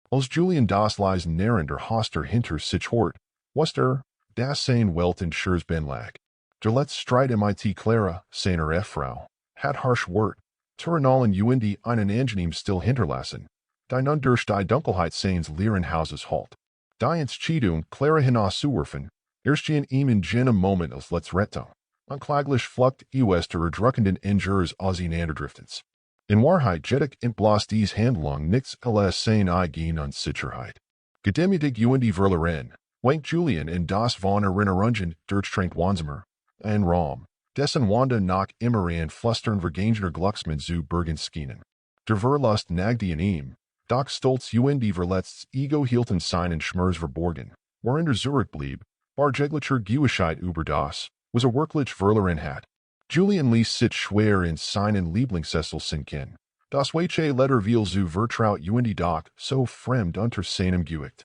Als Julian das Lies Narrender Hoster hinter sich hort, was das sein Welt ensures ben lag. Der let's streit mit Clara, seiner Frau, hat harsh Wort, Turinalen Uindi einen angenehm still hinterlassen, die nun durch die Dunkelheit seines leeren Hauses halt. Die ins Cheidung Clara hinauszuwerfen, erst in ihm in jenem Moment als let's Rettung. Anklaglich flucht Wester druckenden Engers auseinanderdriftens. In Wahrheit jedik in bloß dies Handlung nichts als sein eigen an Sicherheit. Gedemütig Uindi verloren, wank Julian in das von Erinnerungen durchtrank Wansamer, ein Raum, dessen Wanda nach immer an flustern vergangener Glucksmann zu bergen schienen. Der Verlust nagte in ihm, doch stolz Uindi verletzts Ego hielten seinen Schmerz verborgen, worin der Zurück blieb, bar jeglicher Gewissheit über das, was wirklich verloren hat. Julian ließ sich schwer in seinen Lieblingssessel sinken. Das weiche Letter viel zu vertraut Uindi doch so fremd unter seinem Gewicht.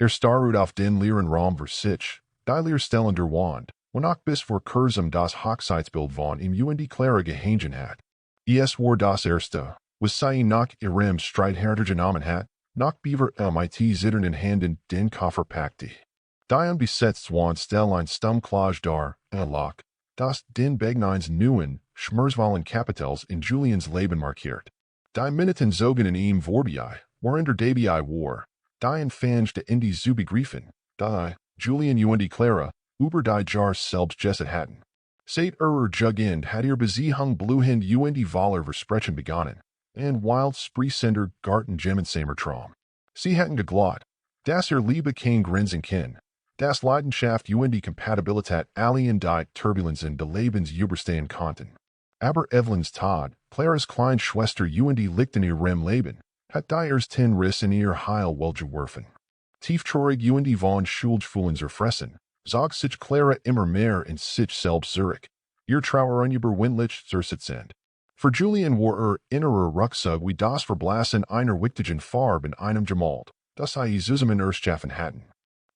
Starrte auf den leeren Raum für sich, die Leerstellende Wand, wonach bis vor kurzem das Hochzeitsbild von ihm Uindi Clara gehangen hat. Es war das erste, was sei nach ihrem Streit hergenommen hat, nach Beaver mit zitternden Händen den Koffer packte. Die unbesetzt Wand stell ein Stummklage dar, Lock, das den Begnines neuen, schmerzvollen Kapitals in Julians Leben markiert. Die Minuten zogen in ihm vorbei, waren der Debi war, die entfangte in die zu begreifen, die, Julian Uindi Clara, über die Jahre selbst jesset hatten. Seit Jugend hat Beziehung Bluhind Uindi Voller versprechen begonnen, and wild Spreesender Garten Gemmensamer Traum. Sie hatten geglaubt, dass Liebe kein Grenzen kennt, das Leidenschaft Uindi Kompatibilität allen die Turbulenzen des Lebens überstehen konnten. Aber Evelyn's Tod, Claras Kleinschwester Uindi liegt in ihrem Leben, hat die ersten Riss in ihr Heil geworfen. Tieftraurig Uindi von Schuldgefühlen zerfressen, zog sich Clara immer mehr in sich selbst zurück, ihr Trauer unüberwindlich zersitzend. Für Julian war innerer Ruckzug wie das Verblassen einer wichtigen Farbe in einem Gemalt, das sie zusammen erschaffen hatten.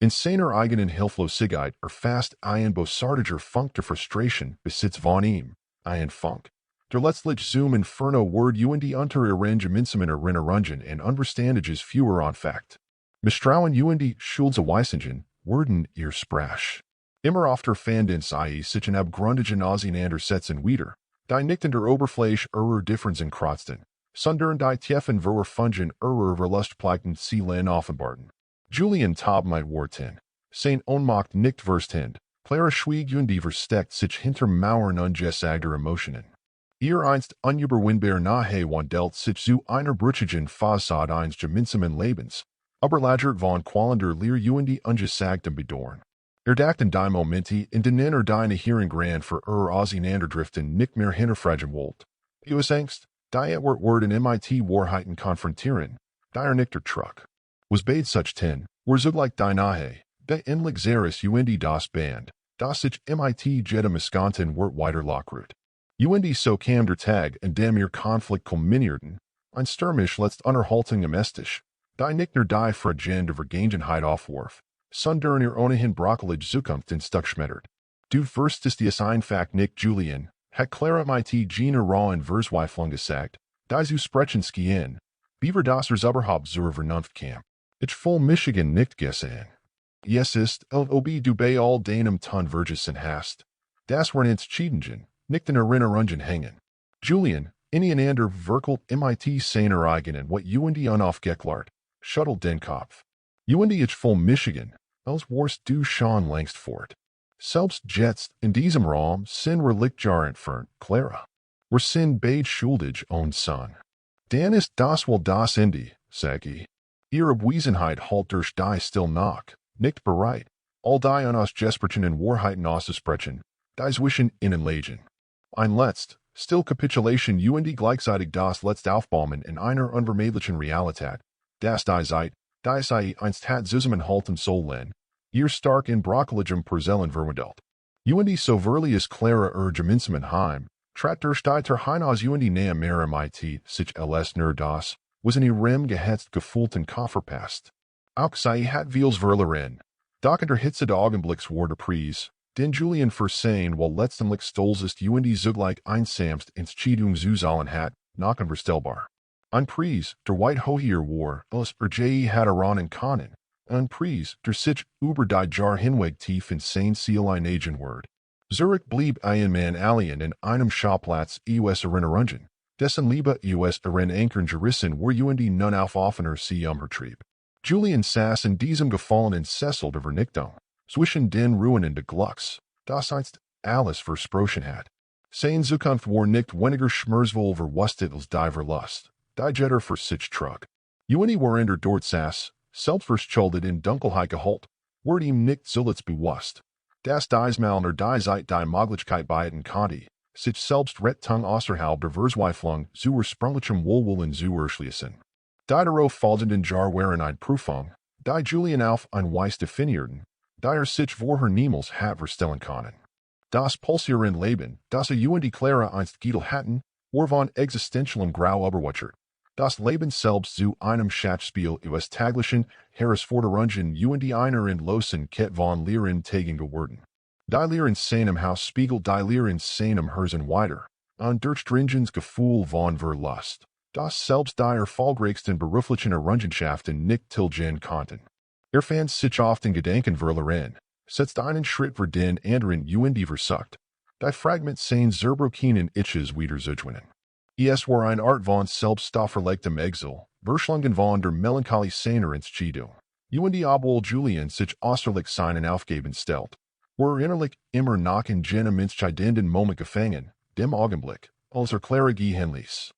In seiner eigenen Hilflosigkeit fast ein bosartiger Funk der Frustration besitzt von ihm, ein Funk. Der letztlich zum Inferno word Uindi unter ihren gemeinsamen Erinnerungen und Unverstandages fewer on Fact. Misstrauen Uindi Schuldzuweisungen wurden ihr Sprache. Immer öfter fanden sie sich in abgründigen Auseinandersetzungen wieder, die nicht in der Oberfläche ihrer Differenzen kratzten, sondern die tiefen Verfungen ihrer Verlustpleiten Seelen offenbarten. Julian taub mit Worten, sein Ohnmacht nicht verstehend, Clara schwieg Uindi versteckt sich hinter Mauern ungesagter Emotionen. Ihr einst unüberwindbar nahe wandelt sich zu einer brüchigen Fassade eines gemeinsamen Lebens, aber von qualender Leer Uindi ungesagtem Bedorn. Dachten die Momente, in denen deine Hearing Grand für Auseinanderdriften nicht mehr hinterfragen wollt. Angst, die Wort in MIT Wahrheiten konfrontieren, die nicht der Truck. Was bade such ten, were zugleich die nahe, die endlich Zeres Uindi das Band, das sich MIT Jede Miskanten wort weiter Lockrut. Uindi so kam der Tag und dem ihr Konflikt kulminierten, ein Stürmisch letzt Unterhaltung amestisch, die nicht nur die Fragende der Vergangenheit aufwarf, sondern ihr ohnehin brokelig Zukunft in Stuck schmettert. Du firstest dies einfach nicht Julian, hat Clara mit Gina rauen Verzweiflung gesagt, die zu sprechen skien, Beaver das überhaupt zur Vernunft kam. Ich voll Michigan nicht gesehen. Yes ist, ob du bei all deinem Ton Vergessen hast. Das waren ins Cheidingen, nicht in Erinnerungen hängen. Julian, ineinander verkelt mit seiner eigenen what Uindi unaufgeklärt, schuttelt den Kopf. Uindi ich voll Michigan, als warst du schon längst fort. Selbst jetzt, in diesem Raum, sind Reliktjahr entfernt, Clara. Wir sind beid schuldig, own Son. Dan ist das wohl das Ende, sag ich. Ihre Abwesenheit halt durch die still noch, nicht bereit, all die unausgesprochenen Wahrheiten auszusprechen, die zwischen ihnen liegen. Ein letzt, still Kapitulation Uindi gleichzeitig das letzte Aufbaumen in einer unvermeidlichen Realität, das die Zeit, die sie einst hat zusammenhalten sollen, ihr stark in brokeligem Perzellen verwandelt. Uindi so verli ist Clara gemeinsamen Heim, trat durch die Terhinaus Uindi näher mehr mit sich als nur das, was in ihrem gehetzt gefühlten Koffer passt. Auch sei hat vieles verloren. Doch in der Hitze des Augenblicks war der Preis, den Julian versehen wohl letztendlich stolz ist Uindi zugleich einsamst ins Cheidung zu zahlen hat, noch unvorstellbar. Ein Preis, der White Hohier war, us je had Iran and Kanan. Ein Preis, der sich über die Jar hinweg tief in sein Ziel ein Word. Zurück blieb ein Mann allein in einem Schauplatz us Erinnerungen, dessen Liebe us Ankern gerissen war nun auf offener See Hertrieb. Julian saß in diesem gefallenen Sessel der Vernichtung, zwischen den Ruinen de Glücks, das einst alles versprochen hat. Seine Zukunft war nicht weniger schmerzvoll verwusstet als die Verlust, die Jeder für sich trug. War in der dort saß, selbstverschuldet in Dunkelheit geholt, ward ihm nicht zuletzt bewusst, dass dies Mal nur die Zeit die Möglichkeit beiden konnte, sich selbst Rettung außerhalb der Verzweiflung zu ursprünglichem Wohlwollen zu erschließen. Die darauf folgenden Jahre waren eine Prüfung, die Julian auf ein Weiss definierten, die sich vorher niemals hat verstellen können. Das pulsierende Leben, das die Clara einst Giedel hatten, war von existentiellem Grau überwatchert. Das Leben selbst zu einem Schachspiel us täglichen Herausforderungen die einer in losen Kette von Lehren Tagen geworden. Die Lehren seinem Haus spiegelt die Lehren seinem Herzen weiter, ein durchdringendes Gefühl von Verlust, das selbst die erfolgreichsten beruflichen Errungenschaften nicht tilgen konnten. Fand sich oft in Gedanken verloren, setzt einen Schritt für den anderen die versucht, die Fragment seines zerbrochenen Itches wieder zu gewinnen. Es war eine Art von selbstauferlegtem Exil, verschlungen von der Melancholie seiner Entscheidung. Die obwohl Julian sich äußerlich seinen Aufgaben stellt, war innerlich immer noch in jenem entscheidenden Moment gefangen, dem Augenblick, als Clara gehen ließ.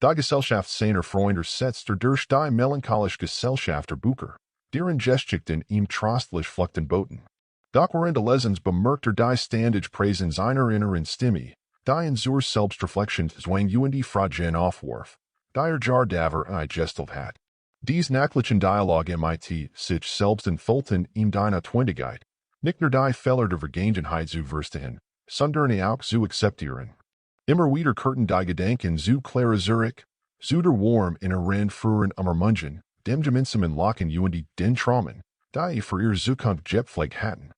Die Gesellschaft seiner Freunde setzte durch die melancholische Gesellschaft der Bücher, deren Geschichten ihm trostlich Fluchten boten. Doch während des Lesens bemerkte die ständig Präsenz einer inneren Stimme, die in zur Selbstreflexion zwang die Fragen aufwarf, die Jar daver gestalt hat. Dies nachlichen Dialog mit sich selbst entfalten ihm die Notwendigkeit, nicht nur die Fehler der Vergangenheit zu verstehen, sondern auch zu akzeptieren. Immer wieder kehrten die Gedanken zu Clara zurück, zu der warm inneren früheren Ermungen, dem gemeinsamen Lachen den Traumen, die für ihre Zukunft gepflegt hatten.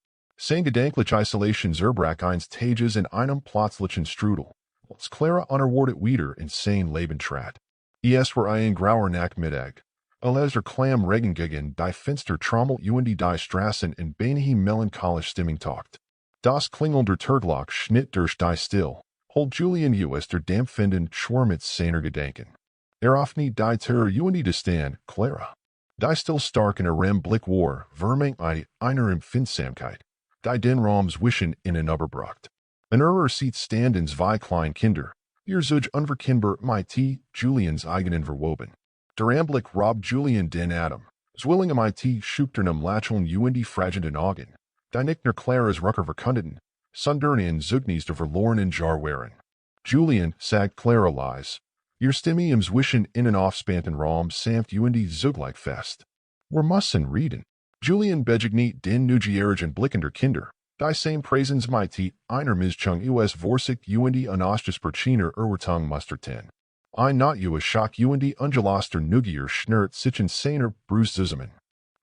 Sein gedanklich Isolation zerbrach einst Tages in einem plötzlichen Strudel, als Clara unerwartet wieder in sein Leben trat. Es war ein grauer Nachmittag, als Klam Regen gegen die Fenster trommelt die Straßen in beinahe melancholisch Stimmung taucht. Das Klingeln der Turglock schnitt durch die Still, hold Julian us der dampfenden Schwarmitz seiner Gedanken. Offnie die Tür de staan, Clara. Die still stark in ihrem Blick war, vermeng einer Empfindsamkeit, die den Raum zwischen ihnen überbracht. An sieht standen zwei kleine Kinder, ihr Zug unverkennbar mit Julians eigenen verwoben. Der Anblick robt Julian den Atem, Zwillingen mit schüchternem Lächeln die fragenden Augen, die nicht nur Claras Rucker verkundeten, sondern in Zugnis der verlorenen Jar waren. Julian, sagt Clara leise, ihr Stimme im zwischen innen aufspannten Raum sanft die zugleich fest. Wir müssen reden. Julian begegnet den neugierig blickender Kinder, die same Präsens mit einer Mischung us Vorsicht die Anastas Perchiner Erwartung musterten. Ein not us Schock die ungelaster Neugier schnurrt sich in seiner Brust zusammen.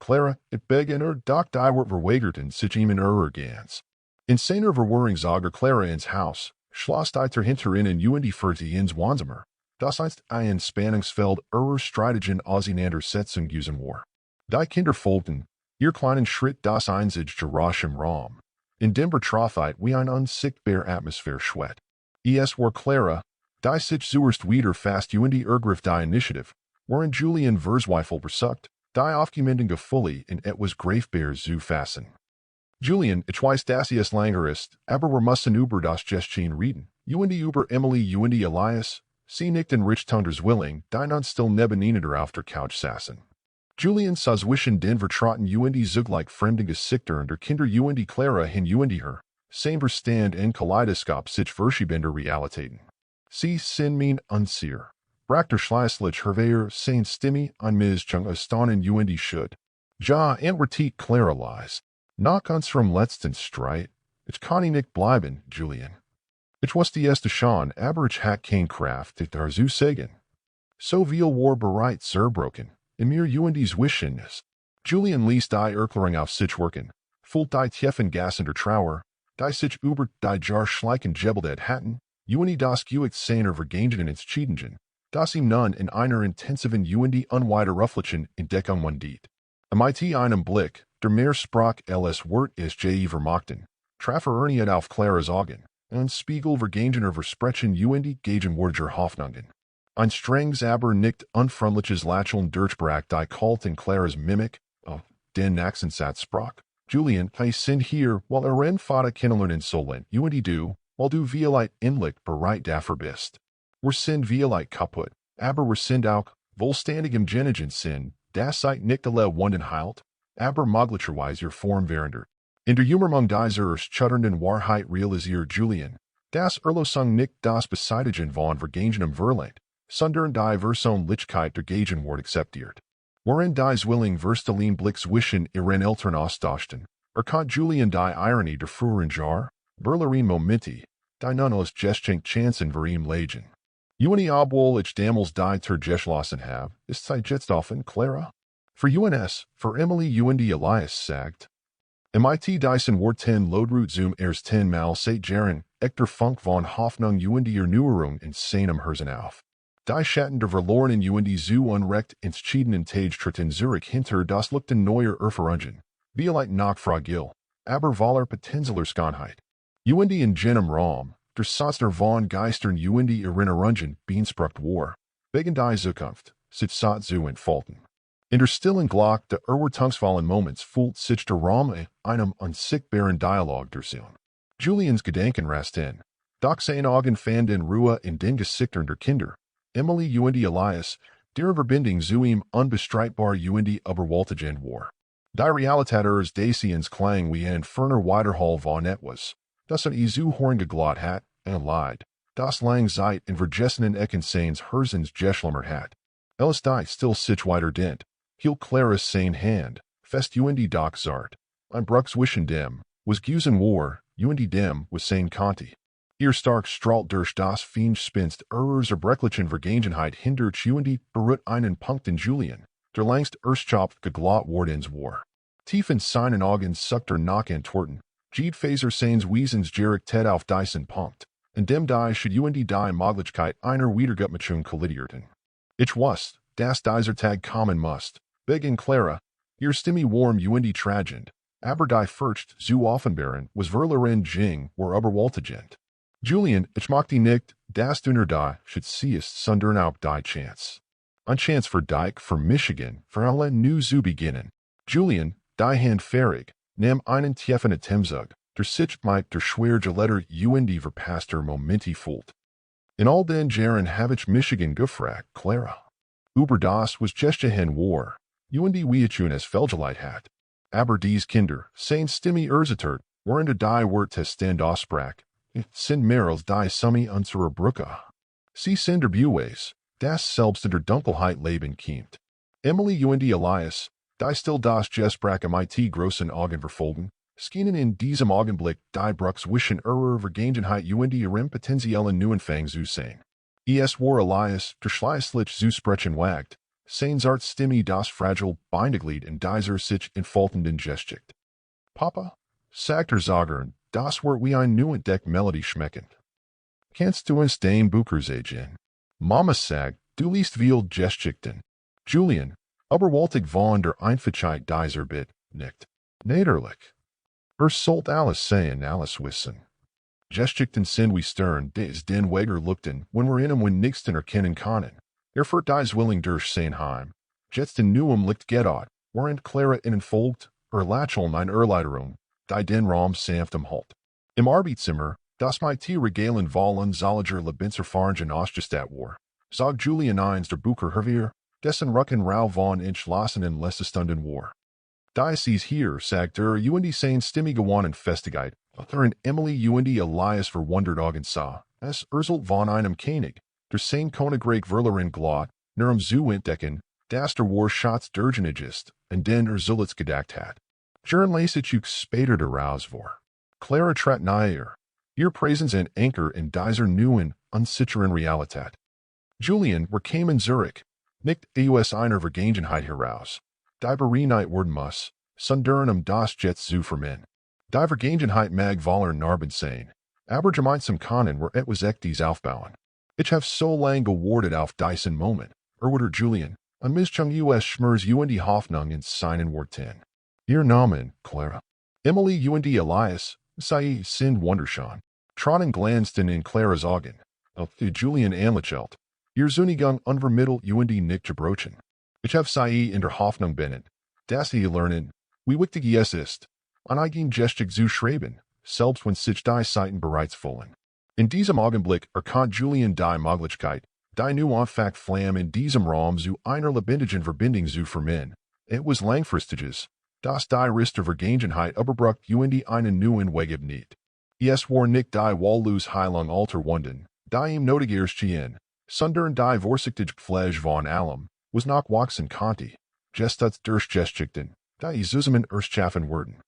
Clara, it beginner doch die wird verwegerten sich ihm in gans. In seiner Verwirrung sah Clara ins Haus, schloss die hinter ihnen die Fürte ins Wohnzimmer, das einst ein Spannungsfeld Strategen auseinandersetzung gewesen war. Die Kinder folgten, ihr kleinen Schritt das einzig gerasch im Raum. In dem Betroffheit wie ein unsichtbar Atmosphäre schwett. Es war Clara, die sich zuerst wieder fast die Ergriff die Initiative, worin Julian Verzweifel versucht, die aufgemenden Gefühle in etwas greifbar zu fassen. Julian, ich weiß, dass es langer ist, aber wir müssen über das Geschehen reden. Über Emily die Elias, sie nicht in Richtonder Zwilling, die nun still neben ihnen auf der Couch saßen. Julian sah zwischen den vertrauten die zugleich fremden Gesichter der Kinder die Clara hin die her, sein Verstand in Kaleidoskop sich verschiebender Realitäten. Sie sind mein unsicher, brachte schließlich Herwehr sein Stimme an Mischung erstaunen die Schuld. Ja, antwortet Clara leise. Nach unserem letzten Streit, ich kann nicht bleiben, Julian. Ich wusste es schon, aber ich hat kein Kraft, dich dazu sagen. So viel war bereits zerbrochen, in mir die Zwischen ist. Julian ließ die Erklärung auf sich wirken, fühlt die tiefen gassender Trauer, die sich über die Jar schleichen jebeldet hatten, das Gewich seiner Vergangenen Entscheidungen, das ihm nun in einer intensiven unwiderruflichen Entdeckung mundit. Mit einem Blick, der mehr sprach als Wort ist je vermochten, traf nicht auf Claras Augen, und Spiegel vergangener Versprechen gegenwärtiger Hoffnungen. Ein strengs aber nicht unfreundliches Lächeln durchbrach die Kalt in Claras Mimik, den Nachsensatz sprach. Julian, hij sind hier, weil Vater kennenlernen sollen, du, weil du vielleicht endlich bereit dafür bist. Wir sind vielleicht kaputt, aber wir sind auch vollständig im Genigen Sinn, das seid nicht alle wunden heilt, aber möglicherweise ihr Form währender. In der Humormung dieser erschütternden Wahrheit realisiert Julian, das Erlösung nicht das Beseitigen von vergangenem Verland, sondern die Versöhnlichkeit der Gegenwart akzeptiert. Worin die Zwilling verstehen Blick zwischen ihren Eltern austauchten, erkannt Julian die Ironie der früheren Jahre, Berlerin Momente, die nun aus Geschenk Chancen für ihm legen. Obwohl ich damals die geschlossen habe, ist sie jetzt offen, Clara? Für UNS, für Emily Elias sagt, mit diesen Worten Lodrut zum ersten Mal seit Jahren, echter Funk von Hoffnung Erneuerung in seinem Herzen auf. Die Schatten der verlorenen zu unrecht entschiedenen Tage treten Zurück hinter das Lüchten neuer Erfahrungen, vielleicht noch fragil, aber voller potenzieller Schönheit. In jenem Raum, der Satz von Geistern Erinnerungen beansprucht war, wegen die Zukunft, sich satt zu entfalten. In der stillen Glock der erwartungsvollen Moments fühlt sich der Raum einem unsichtbaren Dialog durchziehen. Julians Gedanken rasten, doch seine Augen fanden Ruhe in den Gesichtern der Kinder. Emily Elias, deren Verbindung zu ihm unbestreitbar überwältigend war. Die Realität ihres Daseins klang wie ein ferner Widerhall von etwas, das an zu Horn geglott hat, und Leid, das lang Zeit in vergessenen Ecken seines Herzens geschlummert hat. Ellis die still sich weiter dent, hielt Claras seine Hand, fest doch zart, ein Brucks wischen dem, was Gusen war, dem was seine Conti. Ihr stark strahlt durch das Fiendspinst erbrechtlichen Vergangenheit hindert berührt einen Punkt in Julian, der längst erstschopft geglott wardens war. Tief in seinen Augen sucht nach Antworten, Jede Faser seines Wesens gerichtet auf diesen Punkt, in dem die should die Möglichkeit einer Wiedergutmachung kollidierten. Ich wusste, dass dieser Tag kommen musst, wegen Clara, ihr Stimme warm tragend, aber die Furcht zu offenbaren was verloren ging war überwältigend. Julian, ich mochte nicht, dass du nur die should siehst, sondern auch die Chance. Ein Chance für dich, für Michigan, für alle new zu beginnen. Julian, die Hand fähig, nimm einen tiefen Atemzug, der sich mit der schwere Letter verpasster Momenti fühlt. In all den Jahren habe ich Michigan gefragt, Clara. Über das was gestehen war, wie ich es Felgeleit hat. Aber dies Kinder, seine Stimme erzittert, waren die Wort testen aussprach. Sind mehr als die Summe unserer Brücke. Sie sind der Bues, das selbst in der Dunkelheit leben kommt. Emily Elias, die still das Gesprach mit großen Augen verfolgen, schienen in diesem Augenblick die Brucks wischen Vergangenheit ihrem potenziellen Neuanfang zu sehen. Es war Elias, der schließlich zu sprechen wagt, seine Art Stimme das fragile Bindeglied in dieser sich entfaltenden Geschichte. Papa, sagt Sagern, das wird wie ein new entdeckt Melodie schmecken. Kannst du uns den Bucher sehen? Mama sagt, du liest viel Geschichten. Julian, überwältigt von der Einfachheit dieser Bit, nicht. Nederlich. Sollt alles sehen, alles wissen. Geschichten sind wie Stern, des den Weger lukten, wenn in nächsten erkennen können. Führt die Zwilling durch sein Heim. Jetzt in neuem Licht gedot, während Clara innen folgt, Lächeln eine Erleiderung, die den Raum sanft halt. Im Arbeitszimmer, das mit Regalen von unserer Lebenserfahrungen ausgestattet war, sagt Julian eins der Bucher hervir, dessen Rücken rau von entschlossenen letzte Stunden war. Da ist hier, sagt seine Stimme gewonnen Festigkeit, in Emily Elias verwundert Augen sah, es von einem König, der sein Königreich verloren glott, zu entdecken, das der war Schatz durchgenig ist, und den zuletzt gedacht hat. Jern lässt später daraus war. Clara trat nahe ihr Präsenz ein Anker in dieser neuen, unsicheren Realität. Julian, kämen Zurück, nicht aus einer Vergangenheit heraus, die bereinigt werden muss, sondern das jetzt zu vermeiden. Die Vergangenheit mag voller Narben sein, aber gemeinsam können etwas Echtes aufbauen. Ich have so lang awarded auf diesen Moment, erwider Julian, an Mischung US Schmers und Hoffnung in seinen Worten. Ihr Namen, Clara. Emily und Elias, sei sind wunderschön. Trotten glansden in Clara's Augen. Auf Julian anlächelt. Ihr Zunigung unvermittelt und nicht gebrochen. Ich have sei in der Hoffnung bennet. Das ihr lernen, wie wichtig es ist, an eigen gestig zu schreiben, selbst wenn sich die Seiten bereits füllen. In diesem Augenblick erkannt Julian die Möglichkeit, die nu Anfang Flamme in diesem Raum zu einer lebendigen Verbindung zu vermen. Es was langfristiges, das die Rist der Vergangenheit überbrückt und einen neuen Weg nicht. Es war nicht die Wallus Heilung alter Wunden, die ihm notigeres Chien, sondern die vorsichtige Pflege von allem, was nach wachsen konnte, gestuts durchgeschichten, die zusammen erschaffen wurden.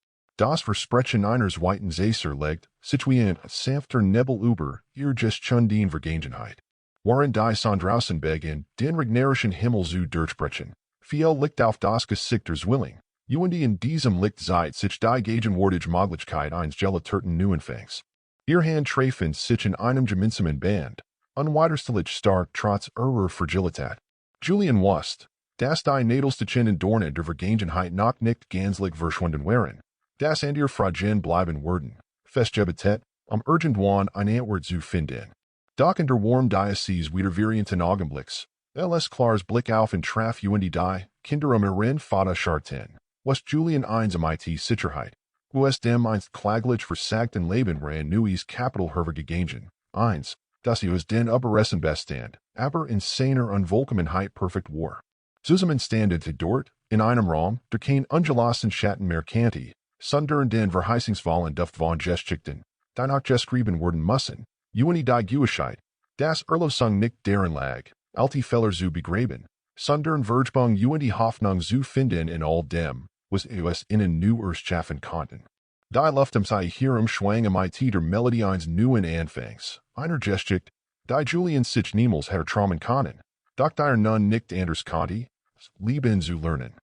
Das Versprechen eines weiten Säser legt, situieren sanfter Nebel über ihr Geschichten Vergangenheit. Waren die Sondrausen in den regnerischen Himmel zu durchbrechen, viel liegt auf das Gesicht der Zwilling, und in diesem Licht seit sich die gegenwärtige Möglichkeit eines gelaterten Neuanfangs. Ihr Hand treffen sich in einem gemeinsamen Band, unwiderstehlich stark trotz ihrer Fragilität. Julian wusste, dass die Nadelstichen Dornen der Vergangenheit noch nicht gänzlich verschwunden waren, dass an ihr Fragen bleiben würden, festgebetet, irgendwann ein Antwort zu finden. Doch in der warm Diocese wiedervarianten Augenblicks, LS Clars Blick auf und traf und die Kinder ihren Vater Charten, was Julian eins mit Sicherheit, wo es dem einst klaglich versagten Leben ran neues Kapital hervorgegangen, eins, dass es den überressen bestand, aber in seiner Unvollkommenheit perfekt war. Zusammen standete dort, in einem Raum, der kein ungelassen Schatten mehr kannte, sondern den verheißungsvollen Duft von Geschichten, die noch geschrieben werden müssen, und die Gewissheit, das Erlösung nicht darin lag, alte Fehler zu begraben, sondern Vergebung und die Hoffnung zu finden in all dem, was es ihnen nu erschaffen konnten. Die Luftem sei hier Schwang mit der Melodie eines neuen Anfangs, einer Geschichte, die Julian sich niemals hätte trauen können, doch der nun nicht anders konnte, Leben zu lernen.